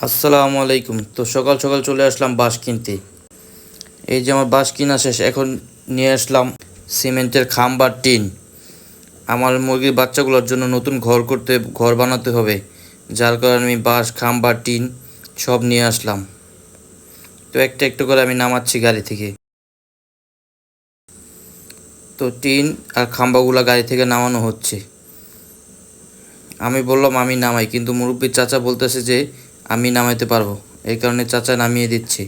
আসসালামু আলাইকুম। তো সকাল সকাল চলে আসলাম বাঁশ কিনতে। এই যে আমার বাঁশ কিনা শেষ, এখন নিয়ে আসলাম সিমেন্টের খাম্বার টিন। আমার মুরগির বাচ্চাগুলোর জন্য নতুন ঘর বানাতে হবে, যার কারণে আমি বাঁশ খাম্বার টিন সব নিয়ে আসলাম। তো একটা একটু করে আমি নামাচ্ছি গাড়ি থেকে। তো টিন আর খাম্বাগুলো গাড়ি থেকে নামানো হচ্ছে। আমি বললাম আমি নামাই, কিন্তু মুরব্বির চাচা বলতেছে যে আমি নামাইতে পারবো, এই কারণে চাচা নামিয়ে দিচ্ছে।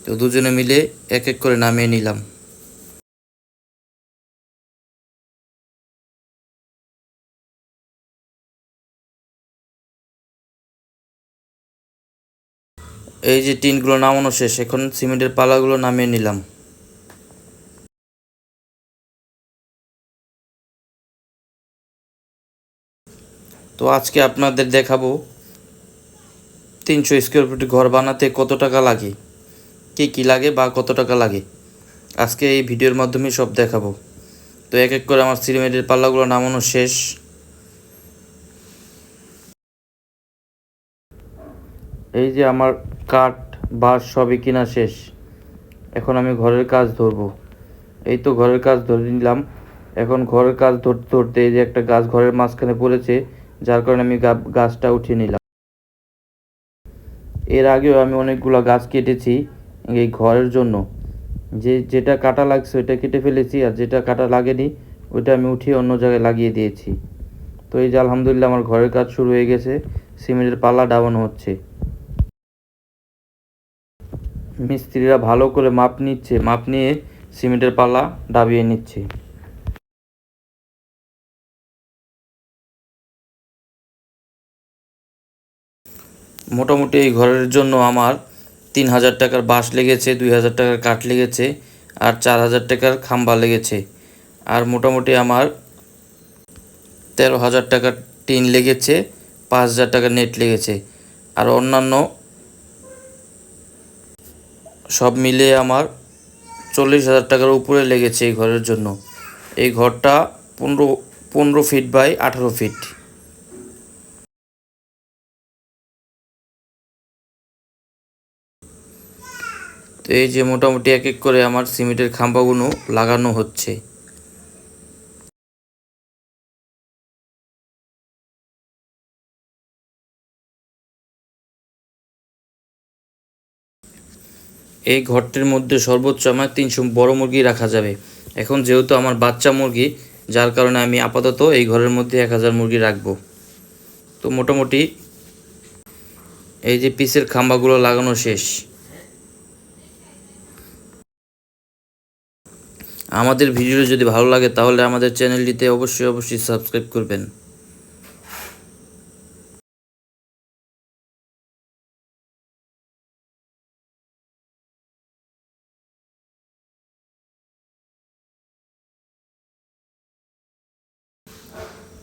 তো দুজনে মিলে এক এক করে নামিয়ে নিলাম। এই যে টিনগুলো নামানো শেষ, এখন সিমেন্টের পালাগুলো নামিয়ে নিলাম। তো আজকে আপনাদের দেখাবো 300 স্কোয়ার ফিট ঘর বানাতে কত টাকা লাগে, কি কি লাগে বা কত টাকা লাগে, আজকে এই ভিডিওর মাধ্যমে সব দেখাবো। তো এক এক করে আমার সিমেন্টের পাল্লাগুলো নামানো শেষ। এই যে আমার কাঠ বাঁশ সবই কিনা শেষ, এখন আমি ঘরের কাজ ধরবো। এই তো ঘরের কাজ ধরে নিলাম। এখন ঘরের কাজ ধরতে ধরতে এই যে একটা গাছ ঘরের মাঝখানে পড়েছে, যার কারণে আমি গাছটা উঠিয়ে নিলাম। এর আগেও আমি অনেকগুলো গাছ কেটেছি এই ঘরের জন্য। যেটা কাটা লাগছে ওইটা কেটে ফেলেছি, আর যেটা কাটা লাগেনি ওইটা আমি উঠিয়ে অন্য জায়গায় লাগিয়ে দিয়েছি। তো এই যে আলহামদুলিল্লাহ আমার ঘরের কাজ শুরু হয়ে গেছে, সিমেন্টের পাল্লা ডাবানো হচ্ছে। মিস্ত্রিরা ভালো করে মাপ নিচ্ছে, মাপ নিয়ে সিমেন্টের পাল্লা ডাবিয়ে নিচ্ছে। মোটামুটি এই ঘরের জন্য আমার 3,000 টাকার বাঁশ লেগেছে, 2,000 টাকার কাঠ লেগেছে, আর 4,000 টাকার খাম্বা লেগেছে। আর মোটামুটি আমার 13,000 টাকার টিন লেগেছে, 5,000 টাকা নেট লেগেছে। আর অন্যান্য সব মিলিয়ে আমার 40,000 টাকার উপরে লেগেছে এই ঘরের জন্য। এই ঘরটা 15 ফিট বাই 18 ফিট। তো এই যে মোটামুটি এক এক করে আমার সিমেন্টের খাম্বাগুলো লাগানো হচ্ছে। এই ঘরটির মধ্যে সর্বোচ্চ আমার 300 বড় মুরগি রাখা যাবে। এখন যেহেতু আমার বাচ্চা মুরগি, যার কারণে আমি আপাতত এই ঘরের মধ্যে 1,000 মুরগি রাখবো। তো মোটামুটি এই যে পিসের খাম্বাগুলো লাগানো শেষ। আমাদের ভিডিও যদি ভালো লাগে তাহলে আমাদের চ্যানেলটিতে অবশ্যই অবশ্যই সাবস্ক্রাইব করবেন।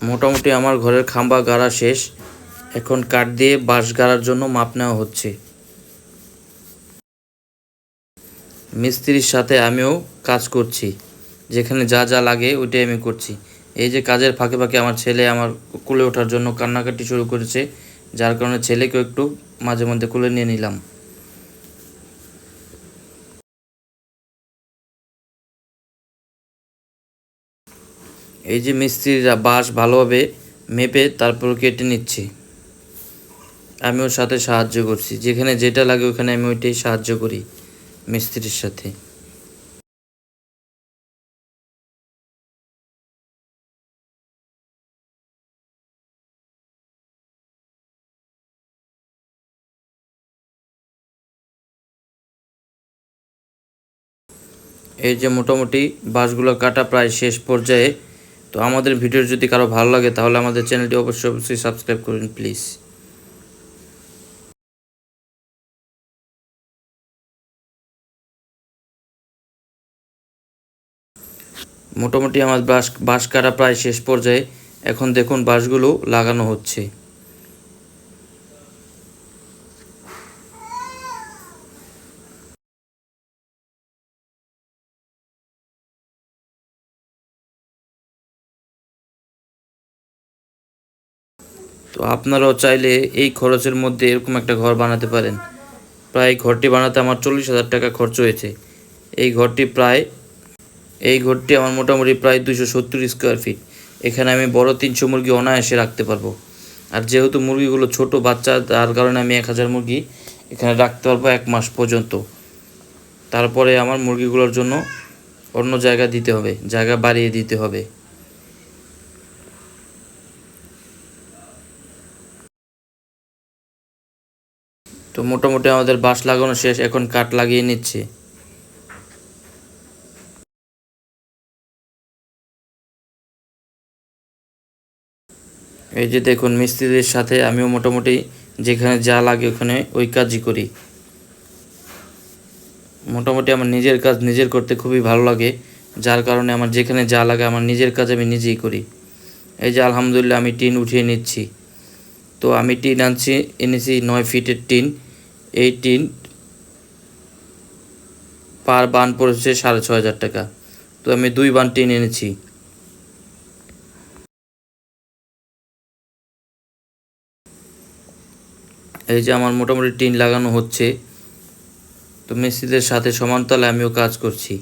মোটামুটি আমার ঘরের খাম্বা গাড়া শেষ, এখন কাঠ দিয়ে বাঁশ গাড়ার জন্য মাপ নেওয়া হচ্ছে। মিস্ত্রির সাথে আমিও কাজ করছি, যেখানে যা যা লাগে ওইটাই আমি করছি। এই যে কাজের ফাঁকে ফাঁকে আমার ছেলে আমার কোলে ওঠার জন্য কান্নাকাটি শুরু করেছে, যার কারণে ছেলেকেও একটু মাঝে মধ্যে কোলে নিয়ে নিলাম। এই যে মিস্ত্রিরা বাঁশ ভালোভাবে মেপে তারপর কেটে নিচ্ছে, আমিও সাথে সাহায্য করছি, যেখানে যেটা লাগে ওখানে আমি ওইটাই সাহায্য করি মিস্ত্রির সাথে। এই যে মোটামুটি বাঁশগুলো কাটা প্রায় শেষ পর্যায়ে। তো আমাদের ভিডিও যদি কারো ভালো লাগে তাহলে আমাদের চ্যানেলটি অবশ্যই অবশ্যই সাবস্ক্রাইব করুন প্লিজ। মোটামুটি আমার বাঁশ কাটা প্রায় শেষ পর্যায়ে, এখন দেখুন বাঁশগুলো লাগানো হচ্ছে। তো তো আপনারাও চাইলে এই খরচের মধ্যে এরকম একটা ঘর বানাতে পারেন। প্রায় ঘরটি বানাতে আমার 40,000 টাকা খরচ হয়েছে। এই ঘরটি আমার মোটামুটি প্রায় 270 স্কোয়ার ফিট। এখানে আমি বড় 300 মুরগি অনায়াসে রাখতে পারবো। আর যেহেতু মুরগিগুলো ছোট বাচ্চা, তার কারণে আমি 1000 মুরগি এখানে রাখতে পারবো 1 মাস পর্যন্ত। তারপরে আমার মুরগিগুলোর জন্য অন্য জায়গা দিতে হবে, জায়গা বাড়িয়ে দিতে হবে। তো মোটামুটি আমাদের বাঁশ লাগানো শেষ, এখন কাঠ লাগিয়ে নিচ্ছে। এই যে দেখুন, মিস্ত্রিদের সাথে আমিও মোটামুটি যেখানে যা লাগে ওখানে ওই কাজই করি। মোটামুটি আমার নিজের কাজ নিজের করতে খুবই ভালো লাগে, যার কারণে আমার যেখানে যা লাগে আমার নিজের কাজ আমি নিজেই করি। এই যে আলহামদুলিল্লাহ আমি টিন উঠিয়ে নিচ্ছি। তো আমি টিন এনেছি 9 ফিটের টিন। এই টিন পার বান পড়েছে 6,500 টাকা। তো আমি 2 বান টিন এনেছি। এই যে আমার মোটামুটি টিন লাগানো হচ্ছে। তো মিস্ত্রিদের সাথে সমানতালে আমিও কাজ করছি।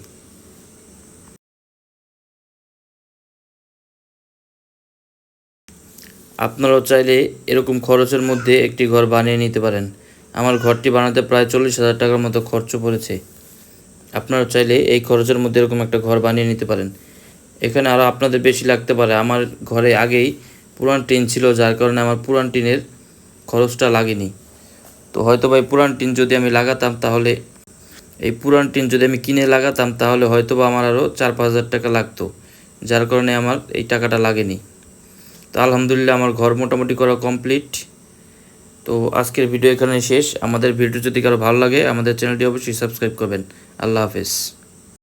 আপনারাও চাইলে এরকম খরচের মধ্যে একটি ঘর বানিয়ে নিতে পারেন। আমার ঘরটি বানাতে প্রায় 40,000 টাকার মতো খরচ পড়েছে। আপনারা চাইলে এই খরচের মধ্যে এরকম একটা ঘর বানিয়ে নিতে পারেন। এখানে আরও আপনাদের বেশি লাগতে পারে। আমার ঘরে আগেই পুরান টিন ছিল, যার কারণে আমার পুরান টিনের খরচটা লাগেনি। তো হয়তো বা পুরান টিন যদি আমি লাগাতাম তাহলে কিনে লাগাতাম তাহলে হয়তো বা আমার আরও 4-5 হাজার টাকা লাগতো, যার কারণে আমার এই টাকাটা লাগেনি। তো আলহামদুলিল্লাহ আমার ঘর মোটামুটি করা কমপ্লিট। তো আজকের ভিডিও এখানে শেষ। আমাদের ভিডিও যদি কারো ভালো লাগে আমাদের চ্যানেলটি অবশ্যই সাবস্ক্রাইব করবেন। আল্লাহ হাফেজ।